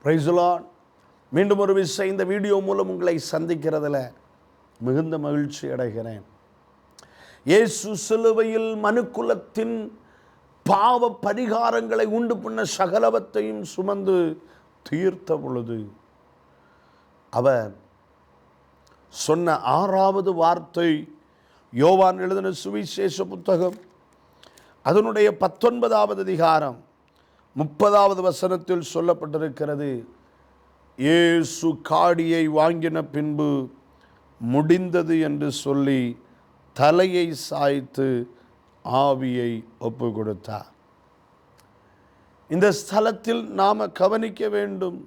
Praise the Lord. மீண்டும் ஒரு விஷயம் இந்த வீடியோ மூலம் உங்களை சந்திக்கிறதுல மிகுந்த மகிழ்ச்சி அடைகிறேன். இயேசு சிலுவையில் மனுக்குலத்தின் பாவ பரிகாரங்களை உண்டு பண்ண சகலவற்றையும் சுமந்து தீர்த்த பொழுது அவர் சொன்ன 6வது வார்த்தை யோவான் எழுதின சுவிசேஷ புத்தகம் அதனுடைய 19வது அதிகாரம் 30வது வசனத்தில் சொல்லப்பட்டிருக்கிறது. இயேசு காடியை வாங்கின பின்பு முடிந்தது என்று சொல்லி தலையை சாய்த்து ஆவியை ஒப்பு கொடுத்தார். இந்த ஸ்தலத்தில் நாம் கவனிக்க வேண்டும்,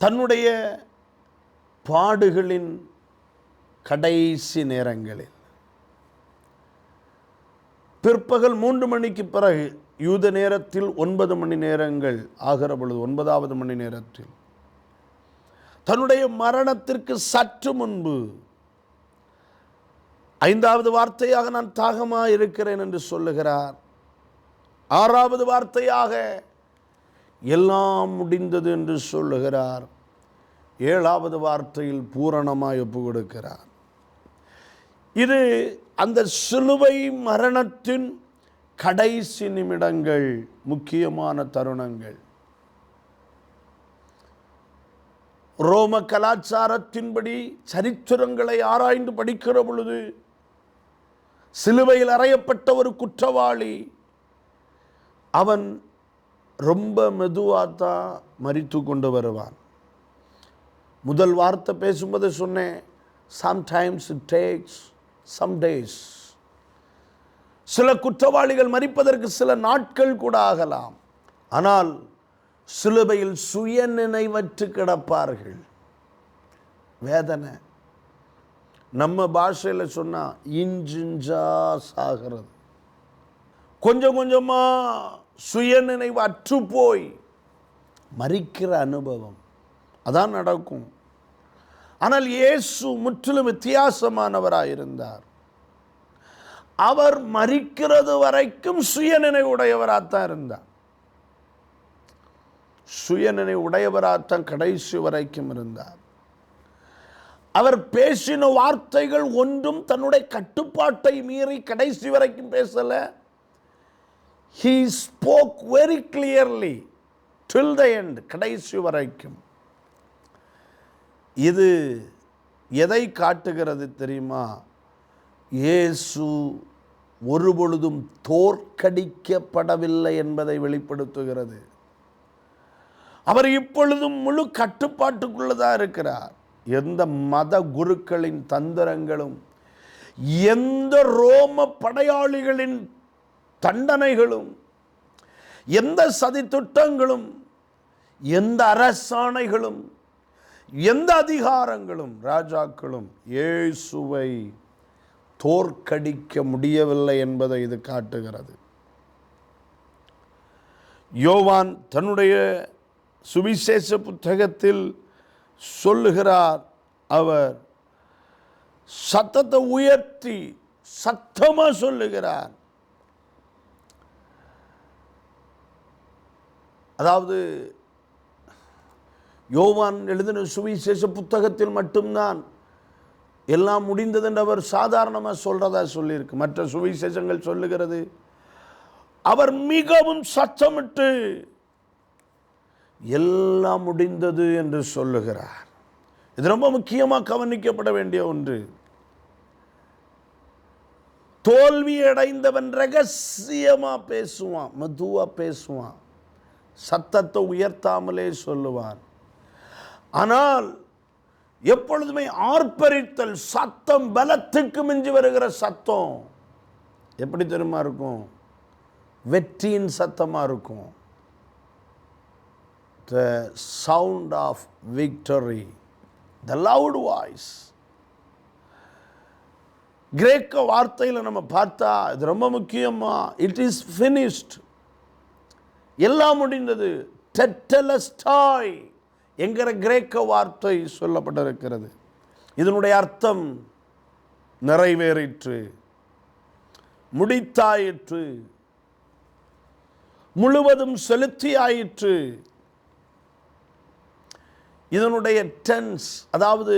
தன்னுடைய பாடுகளின் கடைசி நேரங்களில் பிற்பகல் 3 மணிக்கு பிறகு யூத நேரத்தில் 9 மணி நேரங்கள் ஆகிற பொழுது 9வது மணி நேரத்தில் தன்னுடைய மரணத்திற்கு சற்று முன்பு 5வது வார்த்தையாக நான் தாகமாக இருக்கிறேன் என்று சொல்லுகிறார். 6வது வார்த்தையாக எல்லாம் முடிந்தது என்று சொல்லுகிறார். 7வது வார்த்தையில் பூரணமாய் ஒப்பு கொடுக்கிறார். இது அந்த சிலுவை மரணத்தின் கடைசி நிமிடங்கள், முக்கியமான தருணங்கள். ரோம கலாச்சாரத்தின்படி சரித்திரங்களை ஆராய்ந்து படிக்கிற பொழுது சிலுவையில் அறையப்பட்ட ஒரு குற்றவாளி அவன் ரொம்ப மெதுவாகத்தான் மரித்து கொண்டு வருவான். முதல் வார்த்தை பேசும்போது சொன்னேன், sometimes it takes some days. சில குற்றவாளிகள் மரிப்பதற்கு சில நாட்கள் கூட ஆகலாம். ஆனால் சிலுவையில் சுய நினைவற்று கிடப்பார்கள். வேதனை, நம்ம பாஷையில் சொன்னால் இன்ஜின்ஜா சாகிறது. கொஞ்சம் கொஞ்சமாக சுய நினைவு அற்று போய் மரிக்கிற அனுபவம் அதான் நடக்கும். ஆனால் இயேசு முற்றிலும் வித்தியாசமானவராக இருந்தார். அவர் மரிக்கிறது வரைக்கும் சுயநினைவு உடையவராகத்தான் இருந்தார். சுயநினைவு உடையவராகத்தான் கடைசி வரைக்கும் இருந்தார். அவர் பேசின வார்த்தைகள் ஒன்றும் தன்னுடைய கட்டுப்பாட்டை மீறி கடைசி வரைக்கும் பேசல. He spoke very clearly till the end, கடைசி வரைக்கும். இது எதை காட்டுகிறது தெரியுமா? இயேசு ஒருபொழுதும் தோற்கடிக்கப்படவில்லை என்பதை வெளிப்படுத்துகிறது. அவர் இப்பொழுதும் முழு கட்டுப்பாட்டுக்குள்ளதாக இருக்கிறார். எந்த மத குருக்களின் தந்திரங்களும், எந்த ரோம படையாளிகளின் தண்டனைகளும், எந்த சதி திட்டங்களும், எந்த அரசாணைகளும், எந்த அதிகாரங்களும், ராஜாக்களும் இயேசுவை தோற்கடிக்க முடியவில்லை என்பதை இது காட்டுகிறது. யோவான் தன்னுடைய சுவிசேஷ புத்தகத்தில் சொல்லுகிறார், அவர் சத்தத்தை உயர்த்தி சத்தமா சொல்லுகிறார். அதாவது யோவான் எழுதின சுவிசேஷ புத்தகத்தில் மட்டும்தான் எல்லாம் முடிந்தது என்று அவர் சாதாரணமாக சொல்றதா சொல்லியிருக்கு. மற்ற சுவிசேஷங்கள் சொல்லுகிறது அவர் மிகவும் சத்தமிட்டு எல்லாம் முடிந்தது என்று சொல்லுகிறார். இது ரொம்ப முக்கியமாக கவனிக்கப்பட வேண்டிய ஒன்று. தோல்வி அடைந்தவன் ரகசியமா பேசுவான், மெதுவா பேசுவான், சத்தத்தை உயர்த்தாமலே சொல்லுவான். ஆனால் எப்பொழுதுமே ஆர்ப்பரித்தல் சத்தம், பலத்துக்கு மிஞ்சி வருகிற சத்தம் எப்படி தெரியுமா இருக்கும்? வெற்றியின் சத்தமா இருக்கும். The sound of victory, the loud voice. கிரேக்க வார்த்தையில் நம்ம பார்த்தா இது ரொம்ப முக்கியமா, it is finished, எல்லாம் முடிந்தது. டெட்டலஸ்டாய் என்கிற கிரேக்க வார்த்தை சொல்லப்பட்டிருக்கிறது. இதனுடைய அர்த்தம் நிறைவேறிற்று, முடித்தாயிற்று, முழுவதும் செலுத்தியாயிற்று இதனுடைய டென்ஸ், அதாவது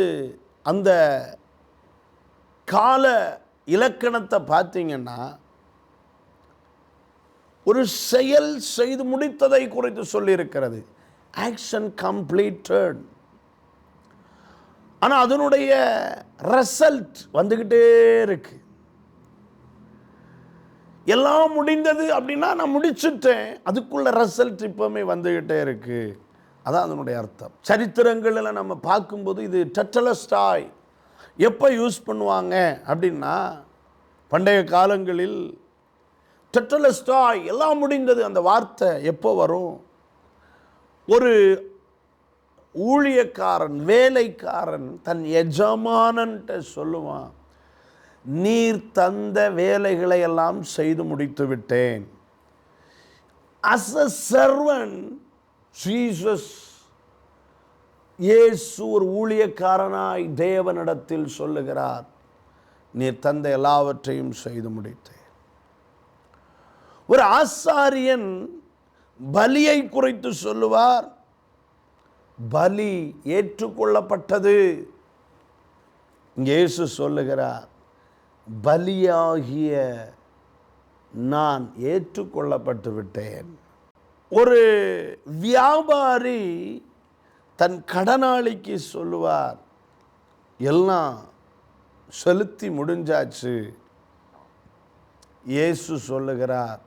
அந்த கால இலக்கணத்தை பார்த்தீங்கன்னா ஒரு செயல் செய்து முடித்ததை குறித்து சொல்லியிருக்கிறது. Action completed. ஆனால் அதனுடைய ரிசல்ட் வந்துக்கிட்டே இருக்கு. எல்லாம் முடிந்தது அப்படின்னா நான் முடிச்சுட்டேன், அதுக்குள்ள ரிசல்ட் இப்போவுமே வந்துக்கிட்டே இருக்கு. அதான் அதனுடைய அர்த்தம். சரித்திரங்களில் நம்ம பார்க்கும்போது இது டெட்டலஸ்டாய் எப்போ யூஸ் பண்ணுவாங்க அப்படின்னா, பண்டைய காலங்களில் டெட்டலஸ்டாய் எல்லாம் முடிந்தது அந்த வார்த்தை எப்போ வரும்? ஒரு ஊழியக்காரன், வேலைக்காரன் தன் எஜமானன்ட்ட சொல்லுவான், நீர் தந்த வேலைகளை எல்லாம் செய்து முடித்து விட்டேன். அஸ் அ சர்வன்ட் ஜீசஸ், இயேசு ஒரு ஊழியக்காரனாய் தேவனிடத்தில் சொல்லுகிறார், நீர் தந்த எல்லாவற்றையும் செய்து முடித்தேன். ஒரு ஆசாரியன் பலியை குறித்து சொல்லுவார், பலி ஏற்றுக்கொள்ளப்பட்டது. இயேசு சொல்லுகிறார், பலியாகிய நான் ஏற்றுக்கொள்ளப்பட்டு விட்டேன். ஒரு வியாபாரி தன் கடனாளிக்கு சொல்லுவார், எல்லாம் செலுத்தி முடிஞ்சாச்சு. இயேசு சொல்லுகிறார்,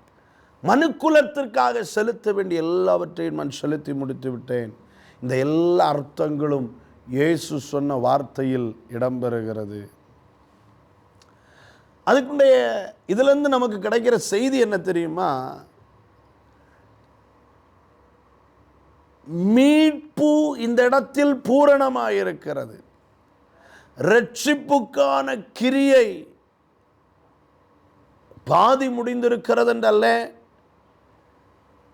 மனுக்குலத்திற்காக செலுத்த வேண்டிய எல்லாவற்றையும் நான் செலுத்தி முடித்து விட்டேன். இந்த எல்லா அர்த்தங்களும் இயேசு சொன்ன வார்த்தையில் இடம்பெறுகிறது. அதுக்குடைய இதிலிருந்து நமக்கு கிடைக்கிற செய்தி என்ன தெரியுமா? மீட்பு இந்த இடத்தில் பூரணமாயிருக்கிறது. ரட்சிப்புக்கான கிரியை பாதி முடிந்திருக்கிறது என்றல்ல,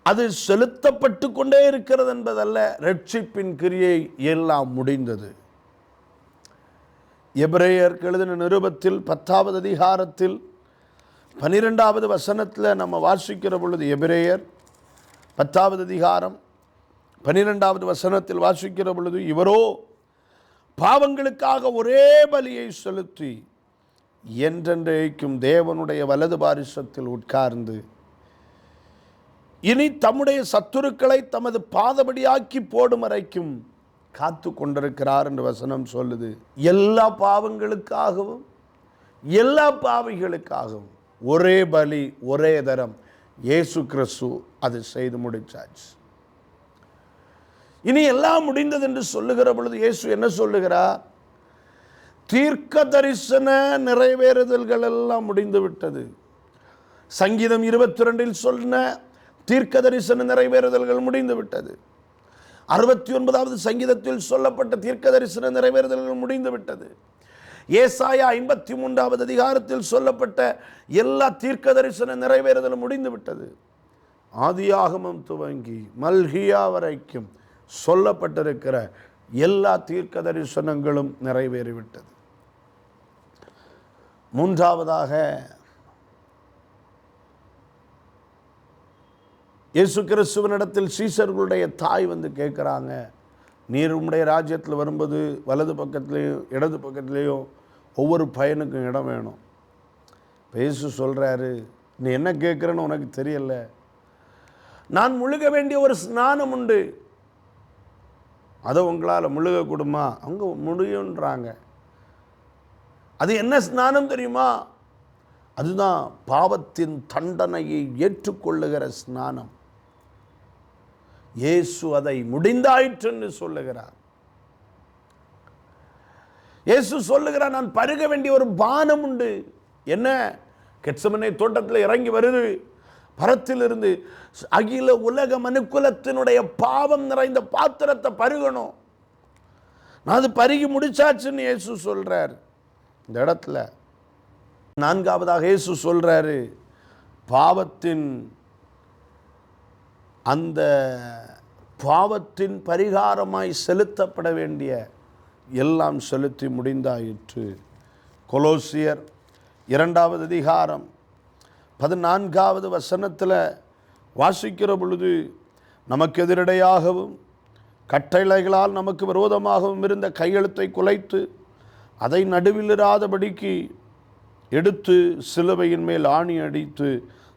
அது செலுத்தப்பட்டு கொண்டே இருக்கிறது என்பதல்ல, ரட்சிப்பின் கிரியை எல்லாம் முடிந்தது. எபிரேயர் எழுதின நிருபத்தில் 10வது அதிகாரத்தில் 12வது வசனத்தில் நம்ம வாசிக்கிற பொழுது, எபிரேயர் 10வது அதிகாரம் 12வது வசனத்தில் வாசிக்கிற பொழுது, இவரோ பாவங்களுக்காக ஒரே பலியை செலுத்தி என்றென்றைக்கும் தேவனுடைய வலது பாரிசத்தில் உட்கார்ந்து இனி தம்முடைய சத்துருக்களை தமது பாதபடியாக்கி போடும் வரைக்கும் காத்து கொண்டிருக்கிறார் என்று வசனம் சொல்லுது. எல்லா பாவங்களுக்காகவும் எல்லா பாவிகளுக்காகவும் ஒரே பலி, ஒரே தரம் இயேசு கிறிஸ்து அது செய்து முடிச்சாச்சு. இனி எல்லாம் முடிந்தது என்று சொல்லுகிற பொழுது இயேசு என்ன சொல்லுகிறார்? தீர்க்க தரிசன நிறைவேறுதல்கள் எல்லாம் முடிந்து விட்டது. சங்கீதம் 22 சொன்ன தீர்க்க தரிசன நிறைவேறுதல்கள் முடிந்து விட்டது. 69வது சங்கீதத்தில் சொல்லப்பட்ட தீர்க்க தரிசன நிறைவேறுதல்கள் முடிந்து விட்டது. ஏசாயா 53வது அதிகாரத்தில் சொல்லப்பட்ட எல்லா தீர்க்க தரிசன நிறைவேறுதலும் முடிந்து விட்டது. ஆதியாகமம் துவங்கி மல்கியா வரைக்கும் சொல்லப்பட்டிருக்கிற எல்லா தீர்க்க தரிசனங்களும் நிறைவேறிவிட்டது. மூன்றாவதாக இயேசு கிறிஸ்துவனிடத்தில் சீசர்களுடைய தாய் வந்து கேட்குறாங்க, நீர் உம்முடைய ராஜ்யத்தில் வரும்போது வலது பக்கத்துலேயும் இடது பக்கத்துலேயும் ஒவ்வொரு பையனுக்கும் இடம் வேணும். இயேசு சொல்கிறாரு, நீ என்ன கேட்குறன்னு உனக்கு தெரியல. நான் முழுக வேண்டிய ஒரு ஸ்நானம் உண்டு, அதை உங்களால் முழுக கூடுமா? அவங்க முடியுன்றாங்க. அது என்ன ஸ்நானம் தெரியுமா? அதுதான் பாவத்தின் தண்டனையை ஏற்றுக்கொள்ளுகிற ஸ்நானம். இயேசு அதை முடிந்தாயிற்று என்று சொல்லுகிறார். இயேசு சொல்லுகிறார், நான் பருக வேண்டிய ஒரு பானம் உண்டு. என்ன? கெத்செமனே தோட்டத்தில் இறங்கி வருது பரத்திலிருந்து, அகில உலக மனுக்குலத்தினுடைய பாவம் நிறைந்த பாத்திரத்தை பருகணும். நான் அது பருகி முடிச்சாச்சுன்னு இயேசு சொல்றார். இந்த இடத்துல நான்காவதாக இயேசு சொல்றாரு, பாவத்தின் அந்த பாவத்தின் பரிகாரமாய் செலுத்தப்பட வேண்டிய எல்லாம் செலுத்தி முடிந்தாயிற்று. கொலோசியர் 2வது அதிகாரம் 14வது வசனத்தில் வாசிக்கிற பொழுது, நமக்கு எதிரடையாகவும் கட்டளைகளால் நமக்கு விரோதமாகவும் இருந்த கையெழுத்தை குலைத்து அதை நடுவிலிராதபடிக்கு எடுத்து சிலுவையின் மேல் ஆணி அடித்து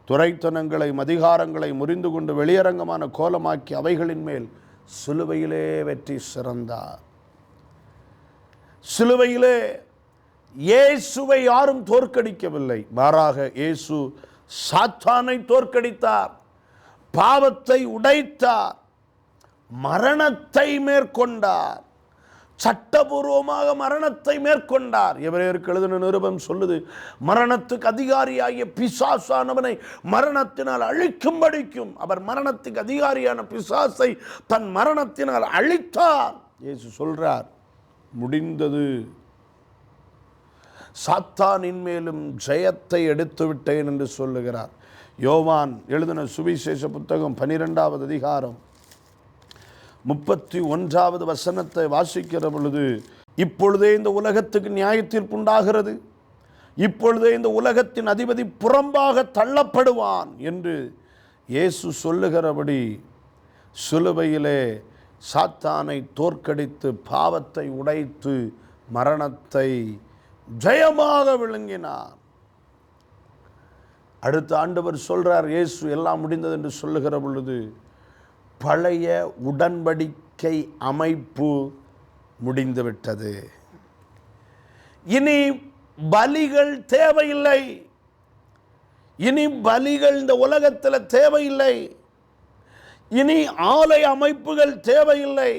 துரைத்தனங்களையும் அதிகாரங்களை முறிந்து கொண்டு வெளியரங்கமான கோலமாக்கி அவைகளின் மேல் சிலுவையிலே வெற்றி சிறந்தார். சிலுவையிலே இயேசுவை யாரும் தோற்கடிக்கவில்லை, மாறாக இயேசு சாத்தானை தோற்கடித்தார், பாவத்தை உடைத்தார், மரணத்தை மேற்கொண்டார், சட்டபூர்வமாக மரணத்தை மேற்கொண்டார். எபிரேயருக்கு எழுதின நிருபம் சொல்லுது, மரணத்துக்கு அதிகாரியாகிய பிசாசானவனை மரணத்தினால் அழிக்கும்படிக்கும் அவர் மரணத்துக்கு அதிகாரியான பிசாசை தன் மரணத்தினால் அழித்தார். இயேசு சொல்றார், முடிந்தது, சாத்தானின் மேலும் ஜெயத்தை எடுத்து விட்டேன் என்று சொல்லுகிறார். யோவான் எழுதின சுவிசேஷ புத்தகம் 12வது அதிகாரம் 31வது வசனத்தை வாசிக்கிற பொழுது, இப்பொழுதே இந்த உலகத்துக்கு நியாய தீர்ப்பு உண்டாகிறது, இப்பொழுதே இந்த உலகத்தின் அதிபதி புறம்பாக தள்ளப்படுவான் என்று இயேசு சொல்லுகிறபடி சிலுவையிலே சாத்தானை தோற்கடித்து பாவத்தை உடைத்து மரணத்தை ஜெயமாக விளங்கினார். அடுத்த ஆண்டவர் சொல்றார், இயேசு எல்லாம் முடிந்தது என்று சொல்லுகிற பொழுது, பழைய உடன்படிக்கை அமைப்பு முடிந்துவிட்டது, இனி பலிகள் தேவையில்லை, இனி பலிகள் இந்த உலகத்தில் தேவையில்லை, இனி ஆலய அமைப்புகள் தேவையில்லை.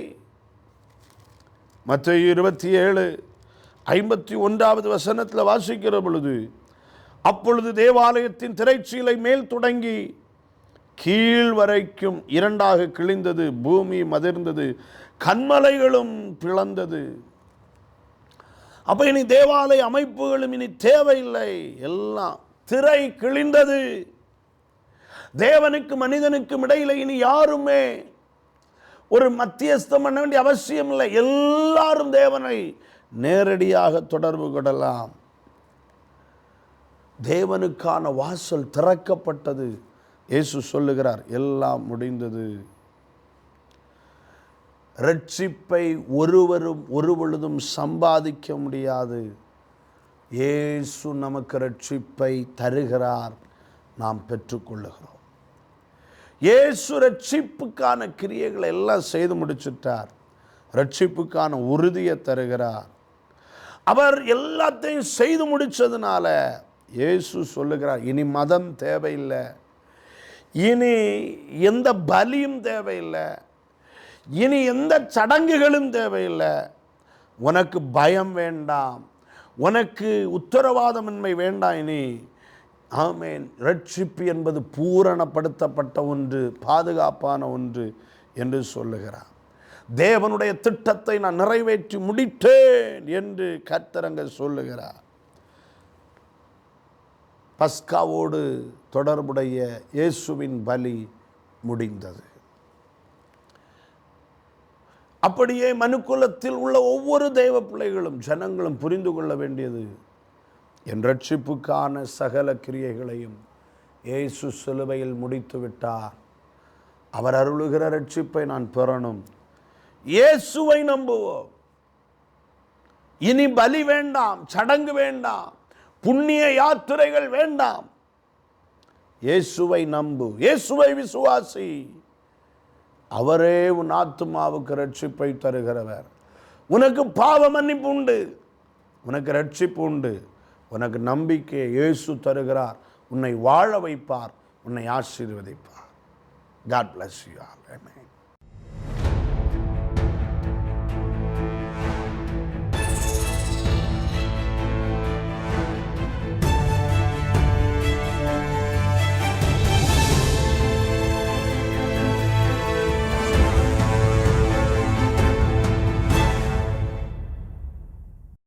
மத்தேயு 27:51வது வசனத்தில் வாசிக்கிற பொழுது, அப்பொழுது தேவாலயத்தின் திரைச்சீலை மேல் தொடங்கி கீழ் வரைக்கும் இரண்டாக கிழிந்தது, பூமி மதிர்ந்தது, கன்மலைகளும் பிளந்தது. அப்ப இனி தேவாலய அமைப்புகளும் இனி தேவையில்லை, எல்லாம் திரை கிழிந்தது. தேவனுக்கு மனிதனுக்கும் இடையில இனி யாருமே ஒரு மத்தியஸ்தம் பண்ண வேண்டிய அவசியம் இல்லை, எல்லாரும் தேவனை நேரடியாக தொடர்பு கொள்ளலாம். தேவனுக்கான வாசல் திறக்கப்பட்டது. இயேசு சொல்லுகிறார், எல்லாம் முடிந்தது. ரட்சிப்பை ஒருவரும் ஒருபொழுதும் சம்பாதிக்க முடியாது. இயேசு நமக்கு ரட்சிப்பை தருகிறார், நாம் பெற்றுக்கொள்ளுகிறோம். இயேசு ரட்சிப்புக்கான கிரியைகளை எல்லாம் செய்து முடிச்சிட்டார், ரட்சிப்புக்கான உறுதியை தருகிறார். அவர் எல்லாத்தையும் செய்து முடிச்சதுனால இயேசு சொல்லுகிறார், இனி மதம் தேவையில்லை, இனி எந்த பலியும் தேவையில்லை, இனி எந்த சடங்குகளும் தேவையில்லை, உனக்கு பயம் வேண்டாம், உனக்கு உத்தரவாதமின்மை வேண்டாம். இனி ஆமென், ரட்சிப்பு என்பது பூரணப்படுத்தப்பட்ட ஒன்று, பாதுகாப்பான ஒன்று என்று சொல்லுகிறார். தேவனுடைய திட்டத்தை நான் நிறைவேற்றி முடித்தேன் என்று கர்த்தர் சொல்லுகிறார். பஸ்காவோடு தொடர்புடைய இயேசுவின் பலி முடிந்தது. அப்படியே மனுக்குலத்தில் உள்ள ஒவ்வொரு தெய்வ பிள்ளைகளும் ஜனங்களும் புரிந்து கொள்ள வேண்டியது, என் ரட்சிப்புக்கான சகல கிரியைகளையும் இயேசு சிலுவையில் முடித்து விட்டார். அவர் அருளுகிற ரட்சிப்பை நான் பெறணும். இயேசுவை நம்புவோம். இனி பலி வேண்டாம், சடங்கு வேண்டாம், புண்ணிய யாத்திரைகள் வேண்டாம். இயேசுவை நம்பு, இயேசுவை விசுவாசி. அவரே உன் ஆத்துமாவுக்கு ரட்சிப்பை தருகிறவர். உனக்கு பாவ மன்னிப்பு உண்டு, உனக்கு ரட்சிப்பு உண்டு, உனக்கு நம்பிக்கை இயேசு தருகிறார். உன்னை வாழ வைப்பார், உன்னை ஆசீர்வதிப்பார். God bless you all. Amen.